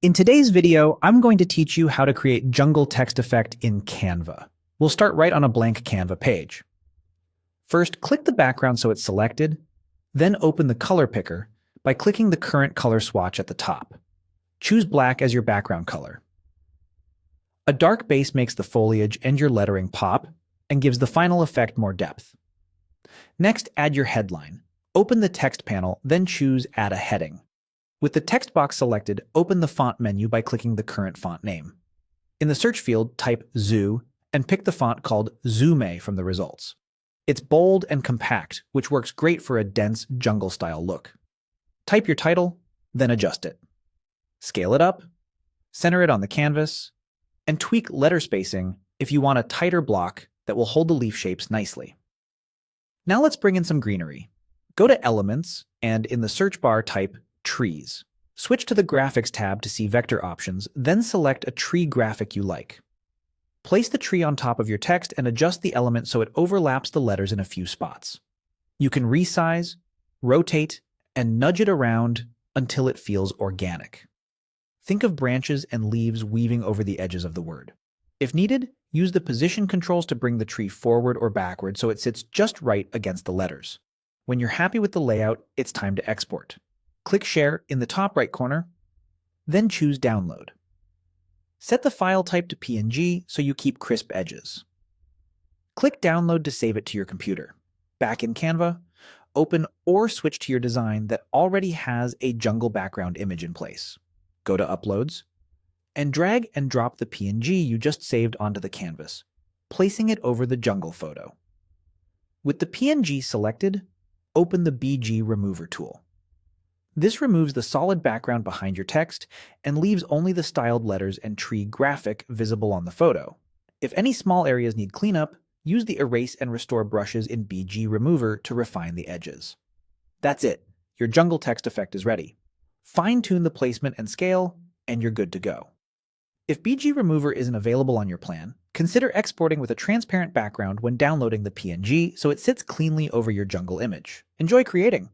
In today's video, I'm going to teach you how to create jungle text effect in Canva. We'll start right on a blank Canva page. First, click the background so it's selected, then open the color picker by clicking the current color swatch at the top. Choose black as your background color. A dark base makes the foliage and your lettering pop and gives the final effect more depth. Next, add your headline. Open the text panel, then choose Add a Heading. With the text box selected, open the font menu by clicking the current font name. In the search field, type Zoo and pick the font called Zume from the results. It's bold and compact, which works great for a dense jungle-style look. Type your title, then adjust it. Scale it up, center it on the canvas, and tweak letter spacing if you want a tighter block that will hold the leaf shapes nicely. Now let's bring in some greenery. Go to Elements and in the search bar type Trees. Switch to the Graphics tab to see vector options, then select a tree graphic you like. Place the tree on top of your text and adjust the element so it overlaps the letters in a few spots. You can resize, rotate, and nudge it around until it feels organic. Think of branches and leaves weaving over the edges of the word. If needed, use the position controls to bring the tree forward or backward so it sits just right against the letters. When you're happy with the layout, it's time to export. Click Share in the top right corner, then choose Download. Set the file type to PNG so you keep crisp edges. Click Download to save it to your computer. Back in Canva, open or switch to your design that already has a jungle background image in place. Go to Uploads, and drag and drop the PNG you just saved onto the canvas, placing it over the jungle photo. With the PNG selected, open the BG Remover tool. This removes the solid background behind your text and leaves only the styled letters and tree graphic visible on the photo. If any small areas need cleanup, use the Erase and Restore brushes in BG Remover to refine the edges. That's it. Your jungle text effect is ready. Fine-tune the placement and scale, and you're good to go. If BG Remover isn't available on your plan, consider exporting with a transparent background when downloading the PNG so it sits cleanly over your jungle image. Enjoy creating!